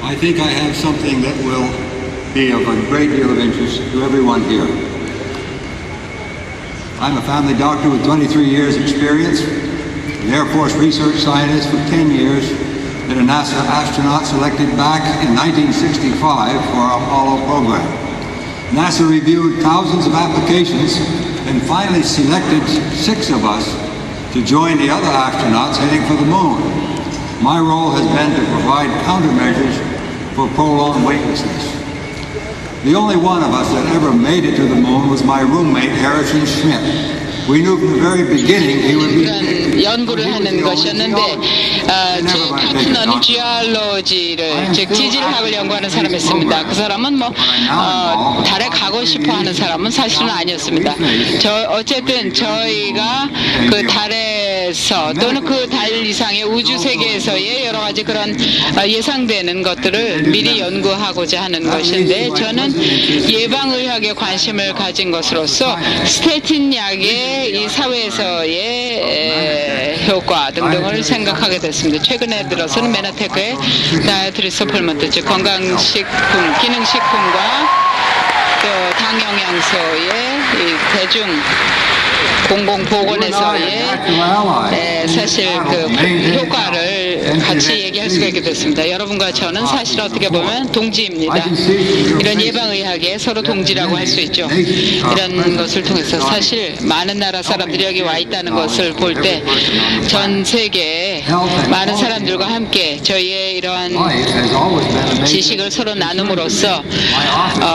I think I have something that will be of a great deal of interest to everyone here. I'm a family doctor with 23 years experience, an Air Force research scientist for 10 years, and a NASA astronaut selected back in 1965 for our Apollo program. NASA reviewed thousands of applications and finally selected 6 of us to join the other astronauts heading for the moon. My role has been to provide countermeasures for prolonged weightlessness. The only one of us that ever made it to the moon was my roommate, Harrison Schmitt. We knew from the very beginning he would be 그런 연구를 하는 것이었는데 제 파트너는 지알로지를 즉 지질학을 연구하는 사람이었습니다. 그 사람은 달에 가고 싶어하는 사람은 사실은 아니었습니다. 어쨌든 저희가 그 달에서 또는 그 달 이상의 우주 세계에서의 여러 가지 그런 예상되는 것들을 미리 연구하고자 하는 것인데 저는 예방의학에 관심을 가진 것으로서 스테틴 약의 이 사회에서의 효과 등등을 생각하게 됐습니다. 최근에 들어서는 메나테크의 다이어트리 서플먼트 즉 건강식품, 기능식품과 또 당영양소의 이 대중 공공보건에서의 사실 그 효과를 같이 얘기할 수가 있게 됐습니다. 여러분과 저는 사실 어떻게 보면 동지입니다. 이런 예방의학에 서로 동지라고 할 수 있죠. 이런 것을 통해서 사실 많은 나라 사람들이 여기 와 있다는 것을 볼 때 전 세계에 많은 사람들과 함께 저희의 이러한 지식을 서로 나눔으로써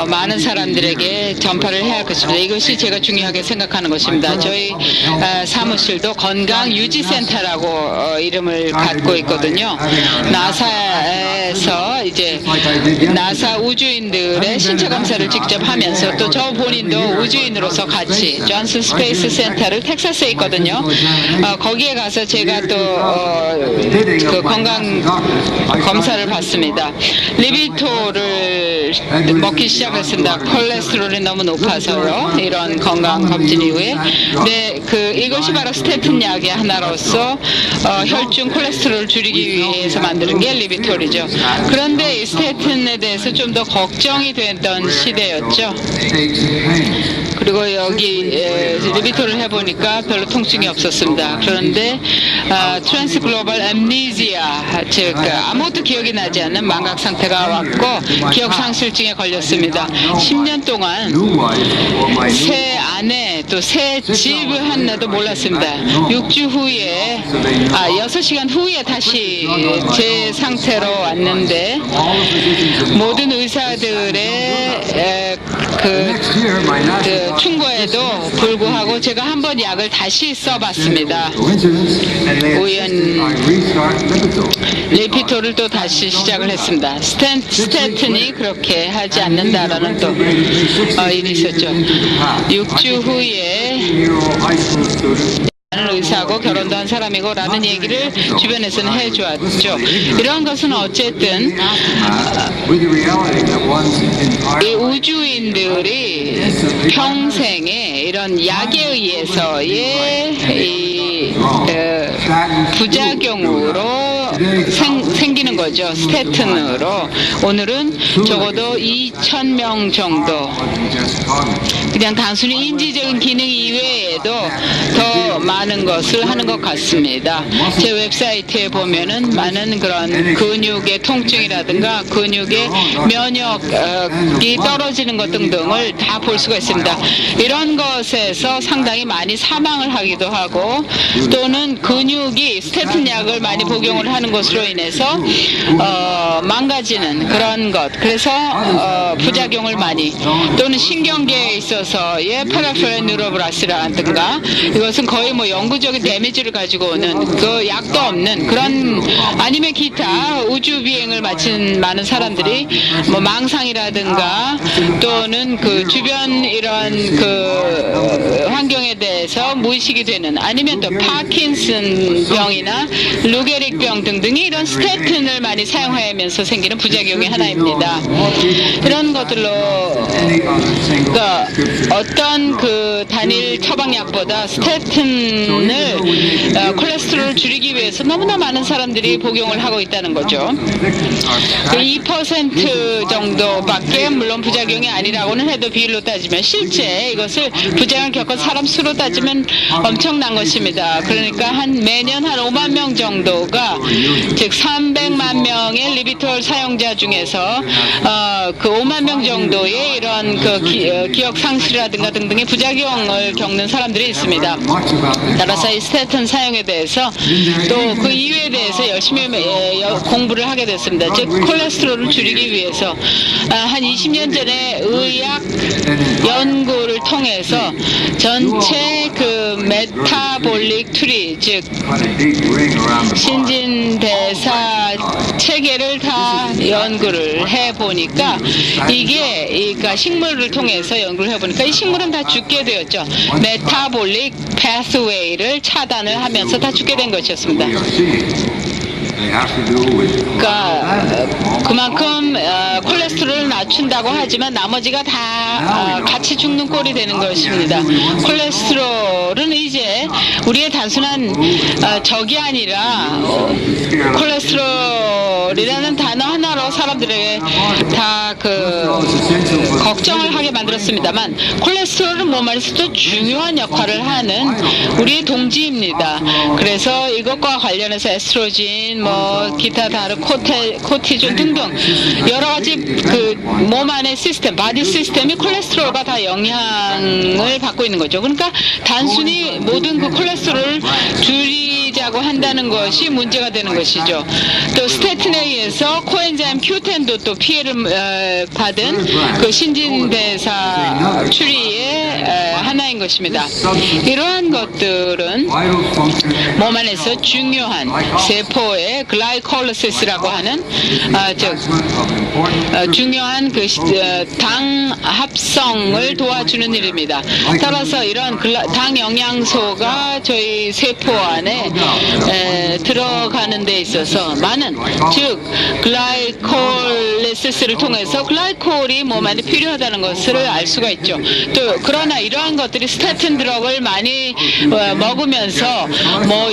많은 사람들에게 전파를 해야 할 것입니다. 이것이 제가 중요하게 생각하는 것입니다. 저희 사무실도 건강유지센터라고 이름을 갖고 있거든요. 나사에서 이제 나사 우주인들의 신체 검사를 직접 하면서 또 저 본인도 우주인으로서 같이 존슨 스페이스 센터를 텍사스에 있거든요. 거기에 가서 제가 또 그 건강 검사를 받습니다. 리비토를 먹기 시작했습니다. 콜레스테롤이 너무 높아서요. 이런 건강 검진 이후에. 네, 이것이 바로 스테틴 약의 하나로서 혈중 콜레스테롤을 줄이기 위해서 만드는 게 리비톨이죠. 그런데 이 스테틴에 대해서 좀 더 걱정이 됐던 시대였죠. 그리고 여기 리비톨을 해보니까 별로 통증이 없었습니다. 그런데 트랜스 글로벌 엠니지아 즉 아무것도 기억이 나지 않는 망각 상태가 왔고 기억 상실증에 걸렸습니다. 10년 동안 새 아내 또 새 집을 한나도 몰랐습니다. 6주 후에 6시간 후에 다시 제 상태로 왔는데 모든 의사들의 그 충고에도 불구하고 제가 한번 약을 다시 써봤습니다. 리피토를 또 다시 시작을 했습니다. 스테틴이 그렇게 하지 않는다라는 또 일이 있었죠. 6주 후에 나는 의사하고 결혼도 한 사람이고 라는 얘기를 주변에서는 해주었죠. 이런 것은 어쨌든 이 우주인들이 평생에 이런 약에 의해서의 이 부작용으로 생기는 거죠. 스테틴으로. 오늘은 적어도 2,000명 정도 그냥 단순히 인지적인 기능 이외에도 더 많은 것을 하는 것 같습니다. 제 웹사이트에 보면은 많은 그런 근육의 통증이라든가 근육의 면역이 떨어지는 것 등등을 다 볼 수가 있습니다. 이런 것에서 상당히 많이 사망을 하기도 하고 또는 근육이 스테틴 약을 많이 복용을 하는 것으로 인해서 망가지는 그런 것. 그래서 부작용을 많이 또는 신경계에 있어서의 파라페럴 뉴로블라스라든가 이것은 거의 뭐 영구적인 데미지를 가지고 오는 그 약도 없는 그런 아니면 기타 우주 비행을 마친 많은 사람들이 뭐 망상이라든가 또는 그 주변 이런 그 환경에 대해서 무의식이 되는 아니면 또 파킨슨 병이나 루게릭 병 등등이 이런 스태틴을 많이 사용하면서 생기는 부작용의 하나입니다. 이런 것들로 그러니까 어떤 그 단일 처방약보다 스태틴을 콜레스테롤을 줄이기 위해서 너무나 많은 사람들이 복용을 하고 있다는 거죠. 2% 정도밖에 물론 부작용이 아니라고는 해도 비율로 따지면 실제 이것을 부작용을 겪은 사람 수로 따지면 엄청난 것입니다. 그러니까 매년 한 5만 명 정도가 즉 300만 명의 리비톨 사용자 중에서 그 5만 명 정도의 이런 그 기억 상실이라든가 등등의 부작용을 겪는 사람들이 있습니다. 따라서 이 스태틴 사용에 대해서 또 그 이유에 대해서 열심히 공부를 하게 됐습니다. 즉 콜레스테롤을 줄이기 위해서 한 20년 전에 의학 연구를 통해서 전체 그 메타볼릭 트리 즉 신진대사 체계를 다 연구를 해보니까 이게 그러니까 식물을 통해서 연구를 해보니까 이 식물은 다 죽게 되었죠. 메타볼릭 패스웨이를 차단을 하면서 다 죽게 된 것이었습니다. 그러니까 그만큼 콜레스테롤을 낮춘다고 하지만 나머지가 다 같이 죽는 꼴이 되는 것입니다. 콜레스테롤은 이제 우리의 단순한 적이 아니라 콜레스테롤이라는 단어 하나로 사람들에게 다 걱정을 하게 만들었습니다만 콜레스테롤은 몸 안에서도 중요한 역할을 하는 우리의 동지입니다. 그래서 이것과 관련해서 에스트로겐 기타 다른 코티존 등등 여러 가지 그 몸 안의 시스템, 바디 시스템이 콜레스테롤과 다 영향을 받고 있는 거죠. 그러니까 단순히 모든 그 콜레스테롤을 줄이자고 한다는 것이 문제가 되는 것이죠. 또 스태틴에 의해서 코엔자임 Q10도 또 피해를 받은 그 신진대사 추리의 하나인 것입니다. 이러한 것들은 몸 안에서 중요한 세포의 글라이콜리시스라고 하는 즉 중요한 그 당 합성을 도와주는 일입니다. 따라서 이런 당 영양소가 저희 세포 안에 들어가는 데 있어서 많은 즉 글라이콜리시스를 통해서 글라이콜이 몸 안에 필요하다는 것을 알 수가 있죠. 또 그러나 이러한 것들이 스태틴 드럭을 많이 먹으면서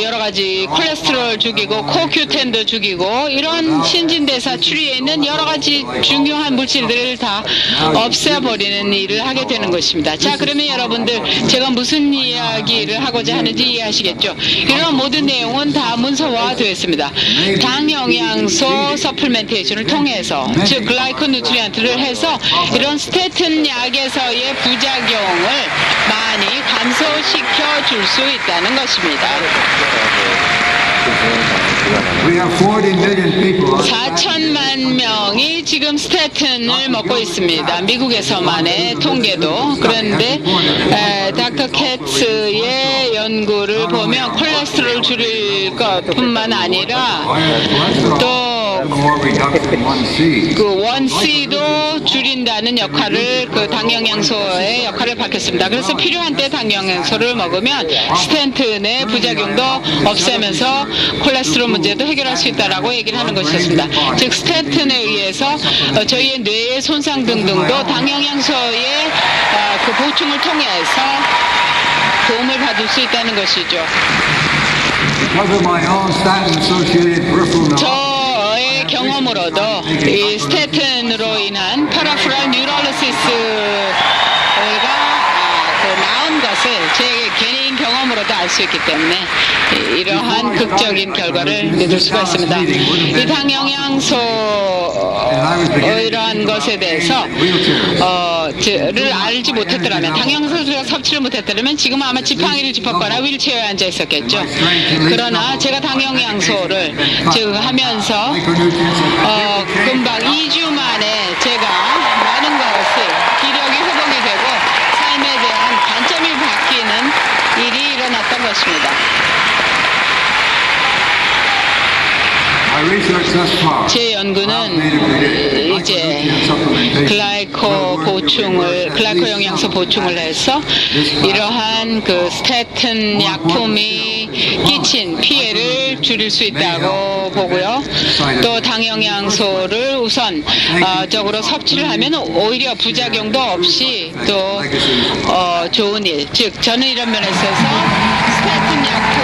여러 가지 콜레스테롤 죽이고 코큐텐도 죽이고 이런 신진대사 추리에 있는 여러 가지 중요한 물질들을 다 없애버리는 일을 하게 되는 것입니다. 자, 그러면 여러분들 제가 무슨 이야기를 하고자 하는지 이해하시겠죠? 이런 모든 내용은 다 문서화되어 있습니다. 당 영양소 서플멘테이션을 통해서 즉 글라이코 누트리언트를 해서 이런 스태틴 약에서의 부작용을 많이 감소시켜 줄 수 있다는 것입니다. 4천만 명이 지금 스태틴을 먹고 있습니다. 미국에서만의 통계도. 그런데 닥터 캐츠의 연구를 보면 콜레스테롤 줄일 것뿐만 아니라 또 그 1C도 줄인다는 역할을 그 당영양소의 역할을 밝혔습니다. 그래서 필요한 때 당영양소를 먹으면 스탠튼의 부작용도 없애면서 콜레스테롤 문제도 해결할 수 있다라고 얘기를 하는 것이었습니다. 즉 스탠튼에 의해서 저희의 뇌의 손상 등등도 당영양소의 그 보충을 통해서 도움을 받을 수 있다는 것이죠. 저의 경험으로도 이 스태틴으로 인한 파라프랄 뉴럴리시스가 나온 것을 제 개인 경험으로도 알 수 있기 때문에 이러한 극적인 결과를 믿을 수가 있습니다. 이 당영양소 이러한 것에 대해서 를 알지 못했더라면 당영양소를 섭취를 못했더라면 지금 아마 지팡이를 짚었거나 휠체어에 앉아 있었겠죠. 그러나 제가 당영양소를 즉 하면서 금방 2주 만에 제가 많은 것을 기력이 회복이 되고 삶에 대한 관점이 바뀌는 일이 일어났던 것입니다. 제 연구는 이제 글라이코 보충을 글라이코 영양소 보충을 해서 이러한 그 스테튼 약품이 끼친 피해를 줄일 수 있다고 보고요. 또 당영양소를 우선적으로 섭취를 하면 오히려 부작용도 없이 또 좋은 일, 즉 저는 이런 면에 있어서 스테튼 약품